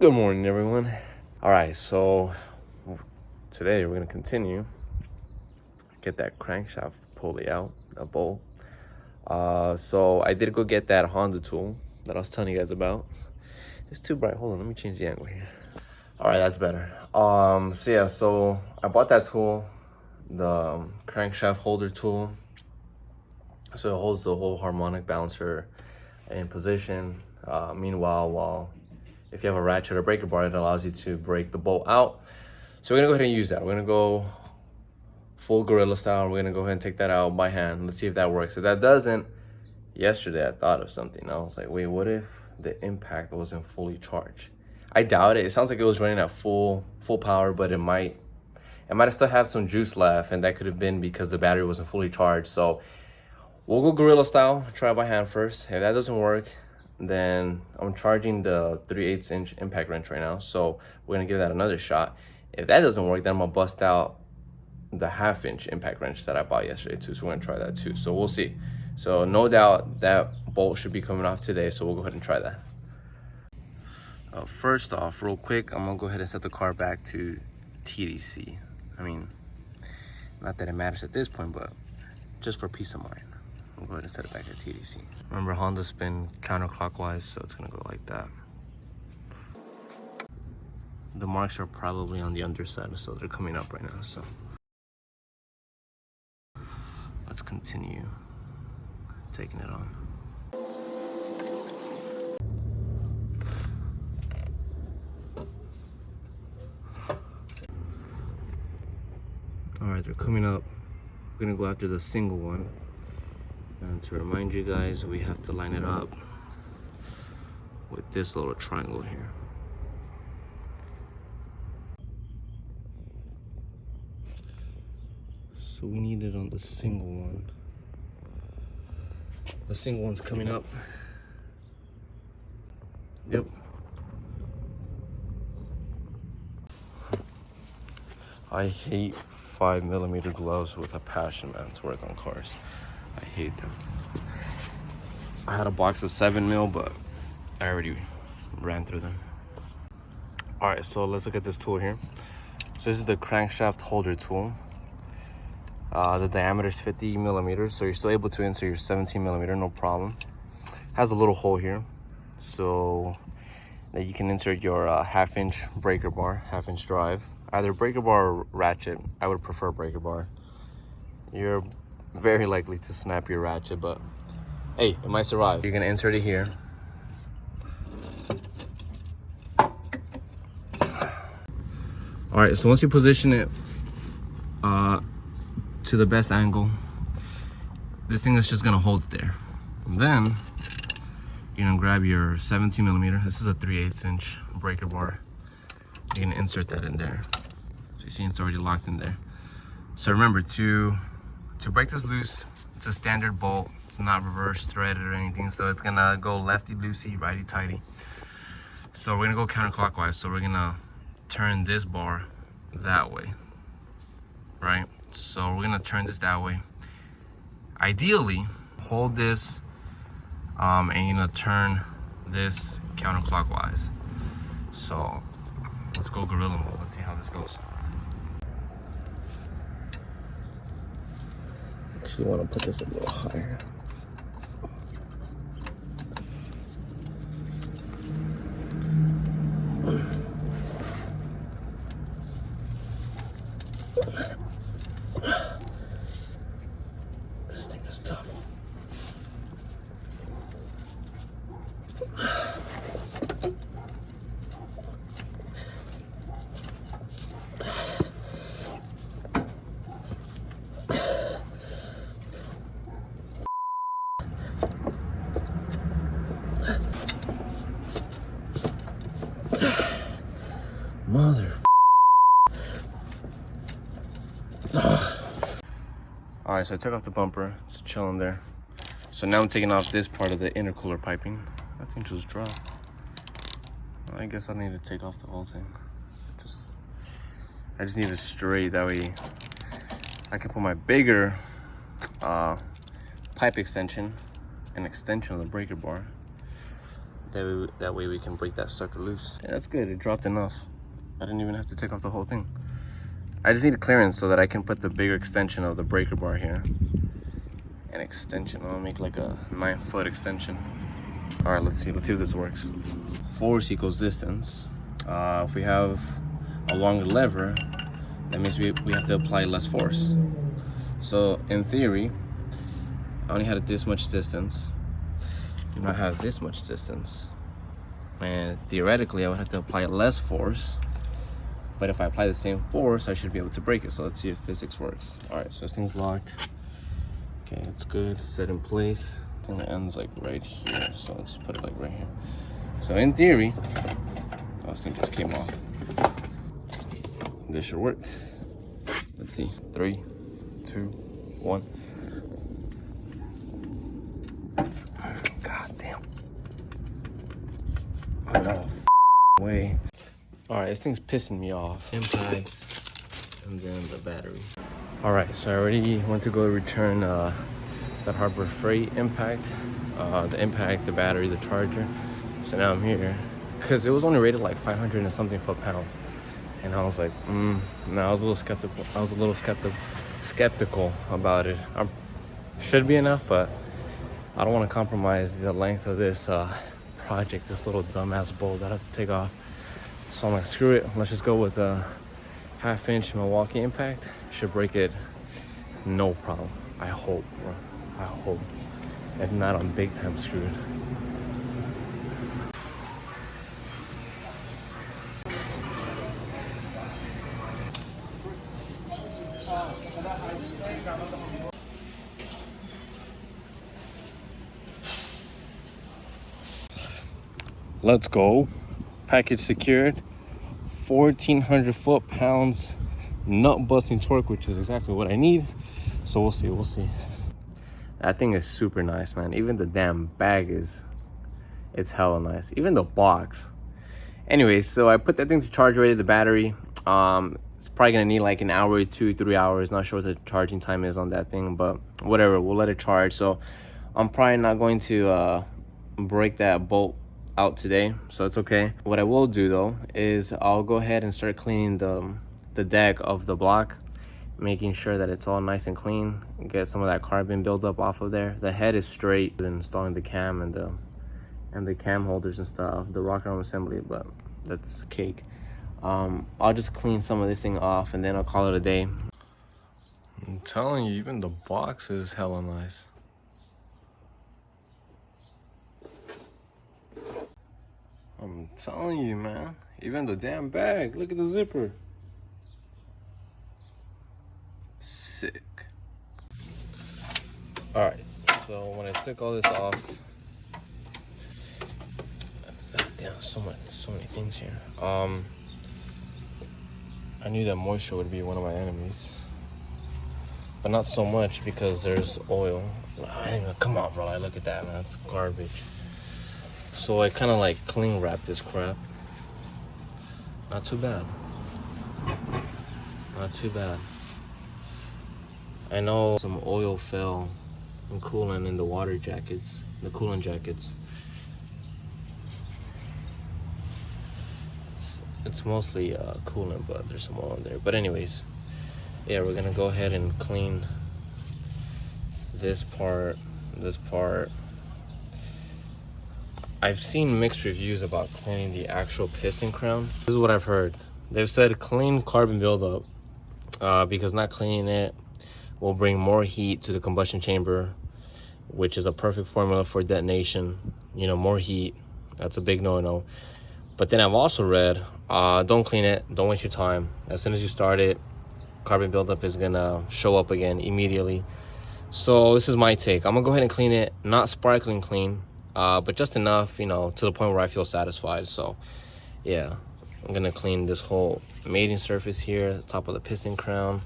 Good morning, everyone. All right, so today we're gonna continue. Get that crankshaft pulley out, a bolt. So I did go get that Honda tool that I was telling you guys about. It's too bright. Hold on, let me change the angle here. All right, that's better. So I bought that tool, the crankshaft holder tool. So it holds the whole harmonic balancer in position. Meanwhile, if you have a ratchet or breaker bar, it allows you to break the bolt out. So we're gonna go ahead and use that. We're gonna go full gorilla style. We're gonna go ahead and take that out by hand. Let's see if that works. If that doesn't, yesterday I thought of something. I was like, wait, what if the impact wasn't fully charged? I doubt it. It sounds like it was running at full power, but it might have still have some juice left, and that could have been because the battery wasn't fully charged. So we'll go gorilla style, try it by hand first. If that doesn't work, then I'm charging the 3/8 inch impact wrench right now. So we're gonna give that another shot. If that doesn't work, then I'm gonna bust out the 1/2 inch impact wrench that I bought yesterday too. So we're gonna try that too. So we'll see. So no doubt that bolt should be coming off today. So we'll go ahead and try that. First off, real quick, I'm gonna go ahead and set the car back to TDC. I mean, not that it matters at this point, but just for peace of mind. I'll go ahead and set it back at TDC. Remember, Honda spin counterclockwise, so it's gonna go like that. The marks are probably on the underside, so they're coming up right now. So let's continue taking it on. All right, they're coming up. We're gonna go after the single one. And to remind you guys, we have to line it up with this little triangle here. So we need it on the single one. The single one's coming up. Yep. I hate 5mm gloves with a passion, man, to work on cars. I hate them. I had a box of 7mm, but I already ran through them. All right, so let's look at this tool here. So this is the crankshaft holder tool. The diameter is 50mm, so you're still able to insert your 17mm, no problem. Has a little hole here, so that you can insert your 1/2 inch breaker bar, 1/2 inch drive. Either breaker bar or ratchet. I would prefer breaker bar. You're very likely to snap your ratchet, but hey, it might survive. You're gonna insert it here. All right, so once you position it to the best angle, this thing is just gonna hold it there. And then you're gonna grab your 17mm. This is a 3/8 inch breaker bar. You're gonna insert that in there. So you see it's already locked in there. So remember, to break this loose, it's a standard bolt. It's not reverse threaded or anything. So it's gonna go lefty loosey, righty tighty. So we're gonna go counterclockwise. So we're gonna turn this bar that way, right? So we're gonna turn this that way. Ideally, hold this and you're gonna turn this counterclockwise. So let's go gorilla mode. Let's see how this goes. Actually, want to put this a little higher. This thing is tough. Mother. All right, so I took off the bumper. It's chilling there. So now I'm taking off this part of the intercooler piping. I think just dropped. I guess I need to take off the whole thing. I just need it straight. That way I can put my bigger pipe extension, an extension of the breaker bar, That way we can break that sucker loose. Yeah, that's good, it dropped enough. I didn't even have to take off the whole thing. I just need a clearance so that I can put the bigger extension of the breaker bar here. An extension, I'll make like a 9-foot extension. All right, let's see if this works. Force equals distance. If we have a longer lever, that means we have to apply less force. So in theory, I only had this much distance. And I have this much distance. And theoretically, I would have to apply less force. But if I apply the same force, I should be able to break it. So let's see if physics works. All right, so this thing's locked. Okay, it's good, set in place. I think the end's like right here. So let's put it like right here. So in theory, oh, this thing just came off. This should work. Let's see, 3, 2, 1. God damn. Oh no, way. All right, this thing's pissing me off. Impact, and then the battery. All right, so I already went to go return that Harbor Freight impact, the impact, the battery, the charger. So now I'm here, because it was only rated like 500 and something foot-pounds. And I was like, no, I was a little skeptical about it. Should be enough, but I don't want to compromise the length of this project, this little dumbass bolt that I have to take off. So I'm like, screw it, let's just go with a 1/2-inch Milwaukee impact. Should break it, no problem. I hope, bro. I hope. If not, I'm big time screwed. Let's go. Package secured. 1,400 foot-pounds nut-busting torque, which is exactly what I need. So we'll see. That thing is super nice, man. Even the damn bag it's hella nice. Even the box. Anyway, so I put that thing to charge already, the battery. It's probably gonna need like an hour, 2, 3 hours. Not sure what the charging time is on that thing, but whatever, we'll let it charge. So I'm probably not going to break that bolt out today, so it's okay. What I will do though is I'll go ahead and start cleaning the deck of the block, making sure that it's all nice and clean, get some of that carbon buildup off of there. The head is straight, and installing the cam and the cam holders and stuff, the rocker arm assembly, but that's cake. I'll just clean some of this thing off and then I'll call it a day. I'm telling you, even the box is hella nice. I'm telling you, man. Even the damn bag. Look at the zipper. Sick. Alright, so when I took all this off, damn, so many things here. I knew that moisture would be one of my enemies, but not so much because there's oil. Come on, bro. Look at that, man. That's garbage. So I kind of like cling wrap this crap. Not too bad. Not too bad. I know some oil fell and coolant in the water jackets, the coolant jackets. It's mostly coolant, but there's some oil in there. But anyways, yeah, we're gonna go ahead and clean this part. I've seen mixed reviews about cleaning the actual piston crown. This is what I've heard. They've said clean carbon buildup because not cleaning it will bring more heat to the combustion chamber, which is a perfect formula for detonation. You know, more heat. That's a big no-no. But then I've also read, don't clean it, don't waste your time. As soon as you start it, carbon buildup is gonna show up again immediately. So this is my take. I'm gonna go ahead and clean it, not sparkling clean, but just enough, you know, to the point where I feel satisfied. So yeah, I'm gonna clean this whole mating surface here, the top of the piston crown,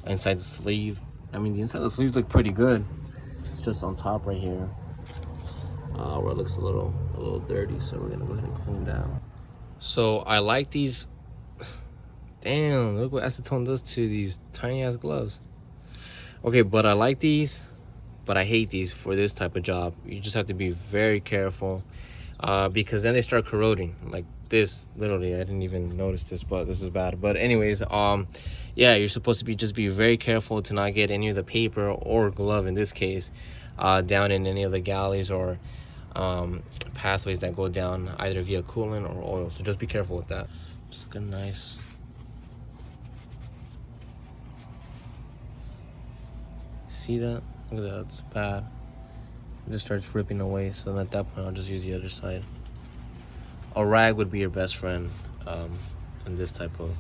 inside the sleeve. I mean, the inside of the sleeves look pretty good. It's just on top right here, where it looks a little dirty. So we're gonna go ahead and clean that. So I like these. Damn, look what acetone does to these tiny ass gloves. Okay, but I like these, but I hate these for this type of job. You just have to be very careful. because then they start corroding like this. Literally, I didn't even notice this, but this is bad. But anyways, yeah, you're supposed to just be very careful to not get any of the paper or glove in this case down in any of the galleys or pathways that go down either via coolant or oil. So just be careful with that. Just get nice. See that? Look at that, it's bad. It just starts ripping away, so at that point I'll just use the other side. A rag would be your best friend in this type of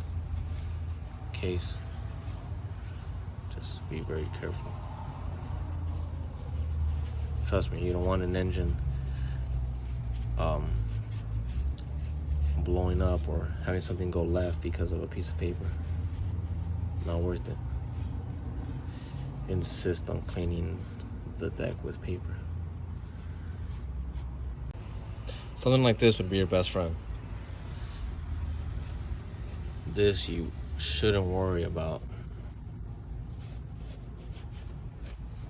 case. Just be very careful. Trust me, you don't want an engine blowing up or having something go left because of a piece of paper. Not worth it. Insist on cleaning the deck with paper. Something like this would be your best friend. This you shouldn't worry about.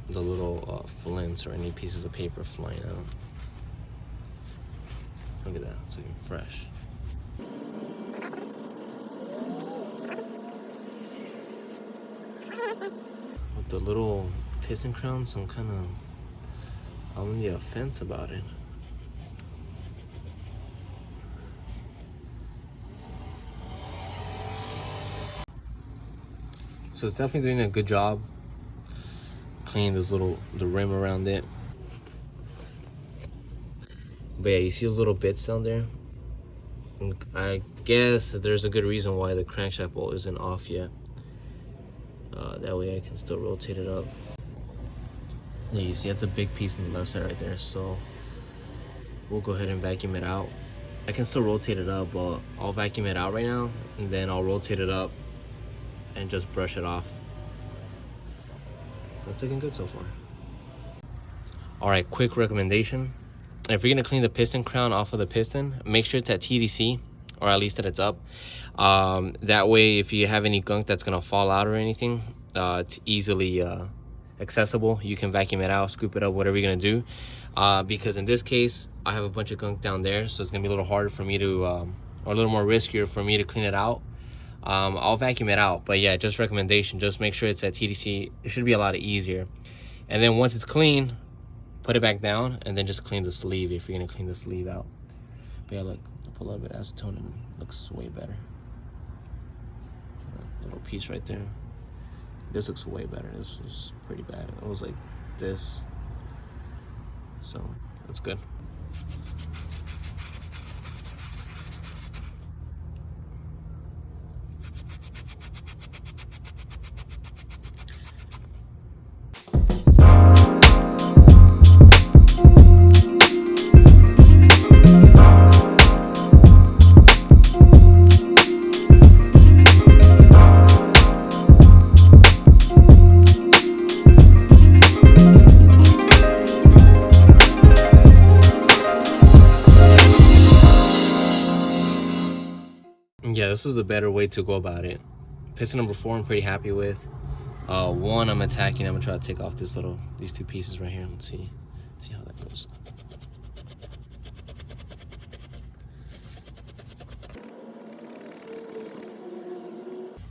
The little flints or any pieces of paper flying out. Look at that, it's looking fresh. With the little piston crowns, I'm on the offense about it. So it's definitely doing a good job cleaning the rim around it. But yeah, you see those little bits down there? I guess there's a good reason why the crankshaft bolt isn't off yet. That way I can still rotate it up. Yeah, you see that's a big piece on the left side right there, so we'll go ahead and vacuum it out. I can still rotate it up, but I'll vacuum it out right now, and then I'll rotate it up and just brush it off. That's looking good so far. All right, quick recommendation. If you're gonna clean the piston crown off of the piston, make sure it's at TDC, or at least that it's up. That way, if you have any gunk that's gonna fall out or anything, it's easily accessible. You can vacuum it out, scoop it up, whatever you're gonna do. Because in this case, I have a bunch of gunk down there, so it's gonna be a little harder for me to, or a little more riskier for me to clean it out. I'll vacuum it out, but yeah, just recommendation, just make sure it's at TDC. It should be a lot easier. And then once it's clean, put it back down and then just clean the sleeve if you're gonna clean the sleeve out. But yeah, look, I'll put a little bit of acetone and it looks way better. A little piece right there. This looks way better. This was pretty bad. It was like this. So that's good. Yeah, this was a better way to go about it. Piston number 4 I'm pretty happy with. 1 I'm attacking. I'm gonna try to take off these two pieces right here. Let's see how that goes.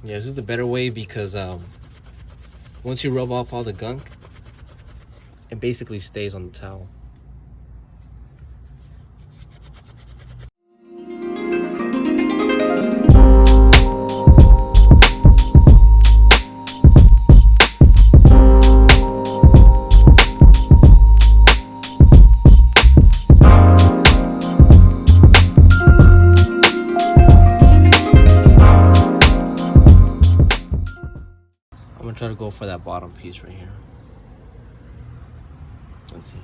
Yeah, this is the better way because once you rub off all the gunk, it basically stays on the towel. Try to go for that bottom piece right here. Let's see.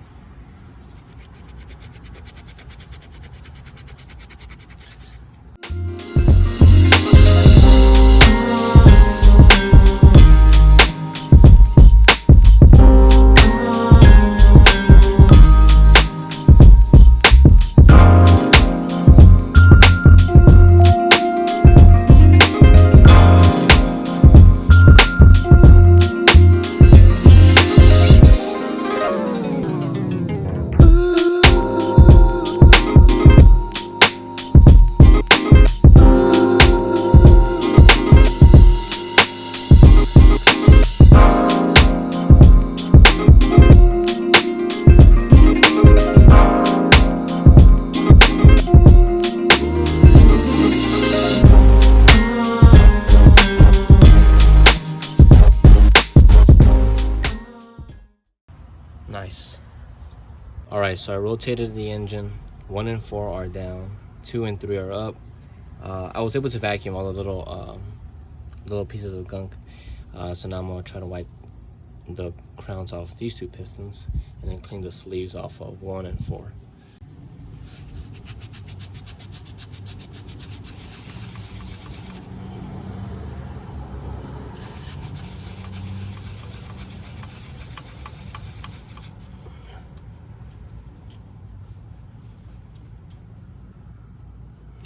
Alright, so I rotated the engine. 1 and 4 are down, 2 and 3 are up. I was able to vacuum all the little pieces of gunk. So now I'm gonna try to wipe the crowns off these 2 pistons and then clean the sleeves off of 1 and 4.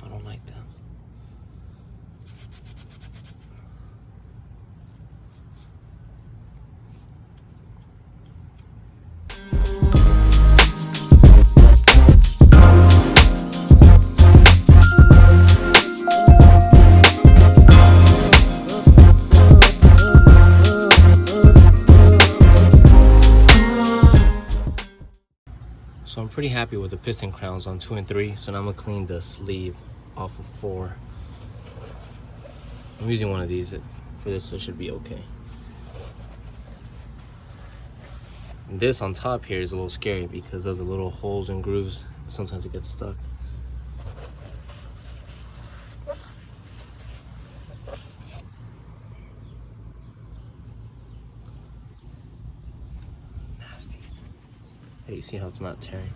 I don't like that. So I'm pretty happy with the piston crowns on 2 and 3. So now I'm gonna clean the sleeve off of 4. I'm using one of these for this, so it should be okay. And this on top here is a little scary because of the little holes and grooves. Sometimes it gets stuck. Nasty. Hey, you see how it's not tearing?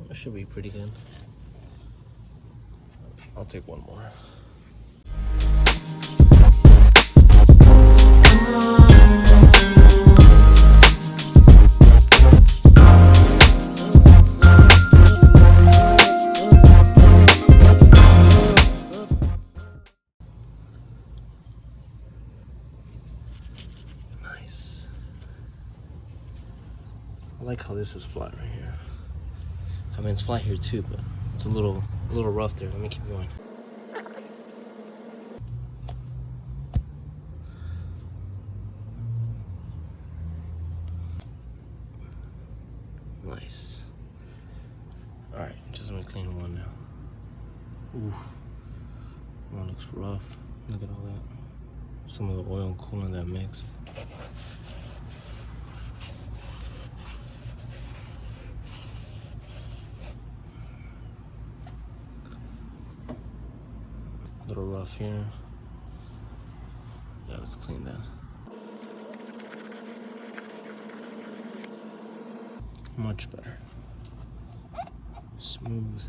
It should be pretty good. I'll take one more. Nice. I like how this is flat right here. I mean, it's flat here too, but it's a little rough there. Let me keep going. Nice. All right, just gonna clean one now. Ooh, one looks rough. Look at all that. Some of the oil and coolant that mixed. Little rough here. Yeah, let's clean that. Much better. Smooth.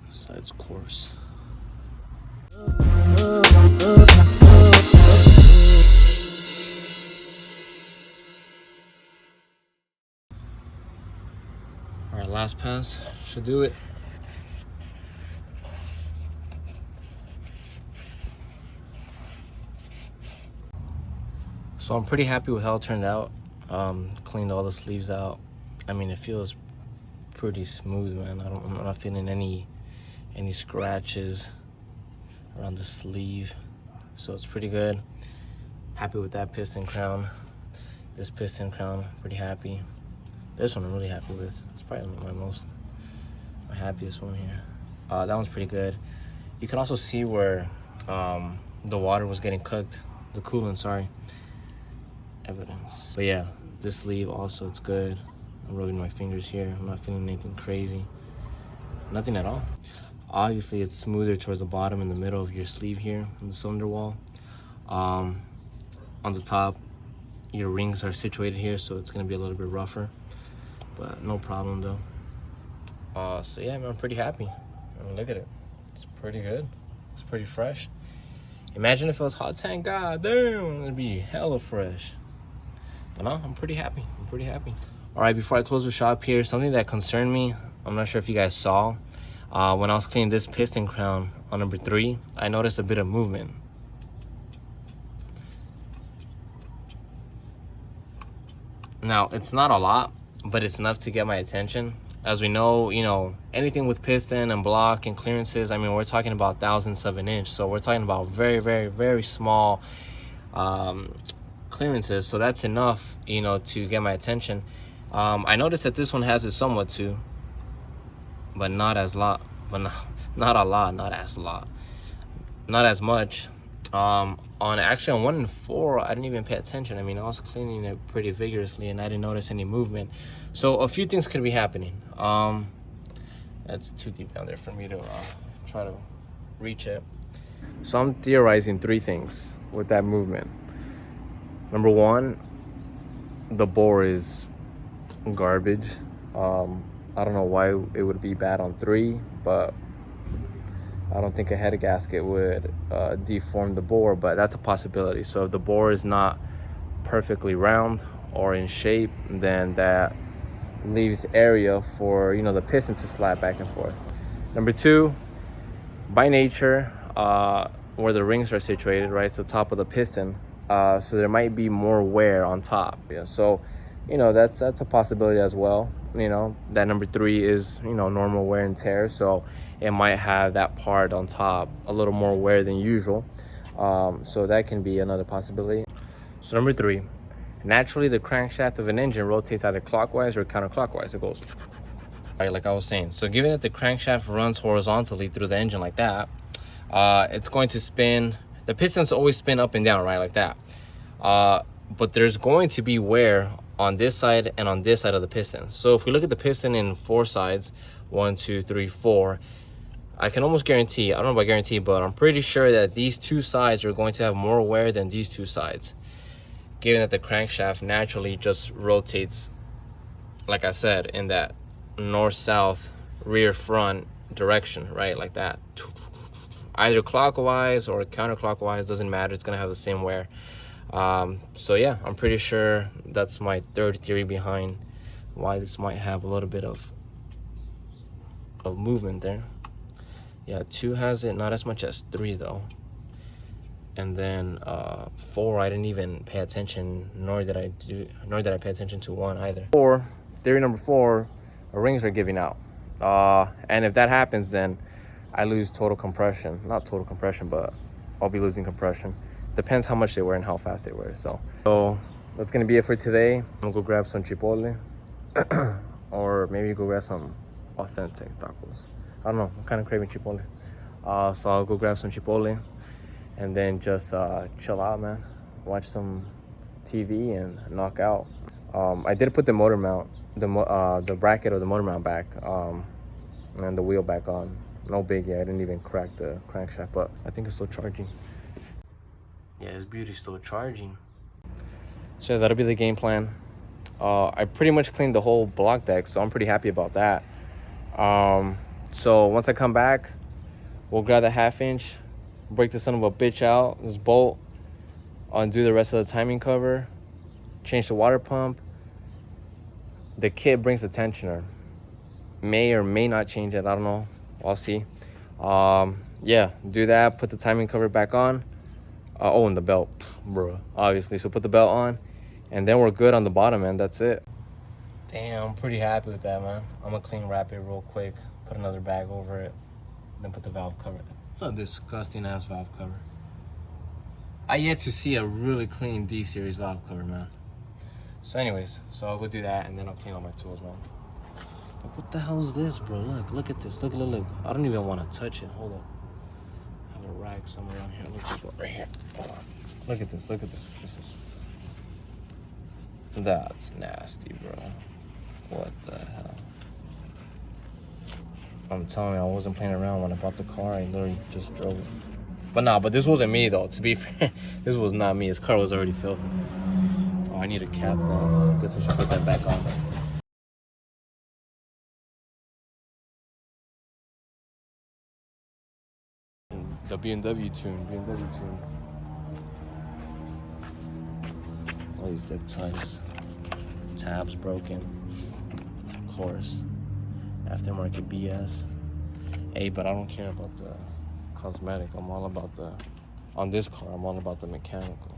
Sides coarse. All right, last pass should do it. So I'm pretty happy with how it turned out. Cleaned all the sleeves out. I mean, it feels pretty smooth, man. I'm not feeling any scratches around the sleeve, so it's pretty good. Happy with that piston crown. This piston crown, pretty happy. This one I'm really happy with. It's probably my happiest one here. That one's pretty good. You can also see where the water was getting cooked, the coolant, sorry. Evidence. But yeah, this sleeve also, it's good. I'm rubbing my fingers here. I'm not feeling anything crazy. Nothing at all. Obviously, it's smoother towards the bottom in the middle of your sleeve here in the cylinder wall. On the top, your rings are situated here, so it's gonna be a little bit rougher, but no problem though. So yeah, I'm pretty happy. I mean, look at it. It's pretty good. It's pretty fresh. Imagine if it was hot tank. God damn, it'd be hella fresh. But no, I'm pretty happy. All right, before I close the shop here, something that concerned me, I'm not sure if you guys saw, when I was cleaning this piston crown on number 3, I noticed a bit of movement. Now, it's not a lot, but it's enough to get my attention. As we know, you know, anything with piston and block and clearances, I mean, we're talking about thousandths of an inch. So we're talking about very, very, very small clearances, so that's enough, you know, to get my attention. I noticed that this one has it somewhat too, but not as lot, but not a lot, not as much. On 1 and 4, I didn't even pay attention. I mean, I was cleaning it pretty vigorously and I didn't notice any movement. So a few things could be happening. That's too deep down there for me to try to reach it. So I'm theorizing 3 things with that movement. Number 1, the bore is garbage. I don't know why it would be bad on 3, but I don't think a head gasket would deform the bore, but that's a possibility. So if the bore is not perfectly round or in shape, then that leaves area for, you know, the piston to slide back and forth. Number 2, by nature, where the rings are situated, right, it's the top of the piston, so there might be more wear on top. Yeah, so, you know, that's a possibility as well. You know, that number 3 is, you know, normal wear and tear, so it might have that part on top a little more wear than usual. So that can be another possibility. So number 3, naturally the crankshaft of an engine rotates either clockwise or counterclockwise. It goes right, like I was saying. So given that the crankshaft runs horizontally through the engine like that, it's going to spin. The pistons always spin up and down, right, like that. But there's going to be wear on this side and on this side of the piston. So if we look at the piston in 4 sides, 1, 2, 3, 4, I can almost guarantee, I don't know about guarantee, but I'm pretty sure that these 2 sides are going to have more wear than these 2 sides, given that the crankshaft naturally just rotates, like I said, in that north-south rear front direction, right, like that. Either clockwise or counterclockwise, doesn't matter, it's gonna have the same wear. So yeah, I'm pretty sure that's my 3rd theory behind why this might have a little bit of movement there. Yeah, 2 has it, not as much as 3 though. And then 4, I didn't even pay attention, nor did I pay attention to 1 either. Theory number 4, rings are giving out. And if that happens, then I lose total compression. Not total compression, but I'll be losing compression. Depends how much they wear and how fast they wear. So that's gonna be it for today. I'm gonna go grab some chipotle, or maybe go grab some authentic tacos. I don't know, I'm kind of craving chipotle. So I'll go grab some chipotle and then just chill out, man. Watch some TV and knock out. I did put the motor mount, the bracket of the motor mount back, and the wheel back on. No biggie, I didn't even crack the crankshaft, but I think it's still charging. Yeah, this beauty's still charging. So that'll be the game plan. I pretty much cleaned the whole block deck, so I'm pretty happy about that. So once I come back, we'll grab the 1/2 inch, break the son of a bitch out, this bolt, undo the rest of the timing cover, change the water pump. The kit brings the tensioner. May or may not change it, I don't know. I'll see. Yeah, do that, put the timing cover back on. Oh, and the belt, bruh, obviously. So put the belt on, and then we're good on the bottom, man. That's it. Damn, I'm pretty happy with that, man. I'm gonna clean wrap it real quick, put another bag over it, then put the valve cover. It's a disgusting ass valve cover. I yet to see a really clean D-series valve cover, man. So anyways, so I'll go do that, and then I'll clean all my tools, man. Like, what the hell is this, bro? Look at this. Look. I don't even want to touch it. Hold up. I have a rag somewhere around here. Look at this one right here. Hold on. Look at this. This is. That's nasty, bro. What the hell? I'm telling you, I wasn't playing around when I bought the car. I literally just drove it. But nah, but this wasn't me though. To be fair, this was not me. His car was already filthy. Oh, I need a cap though. Guess I should put that back on. The BMW tune. All these zip ties. Tabs broken. Of course. Aftermarket BS. Hey, but I don't care about the cosmetic. I'm all about the, on this car, I'm all about the mechanical.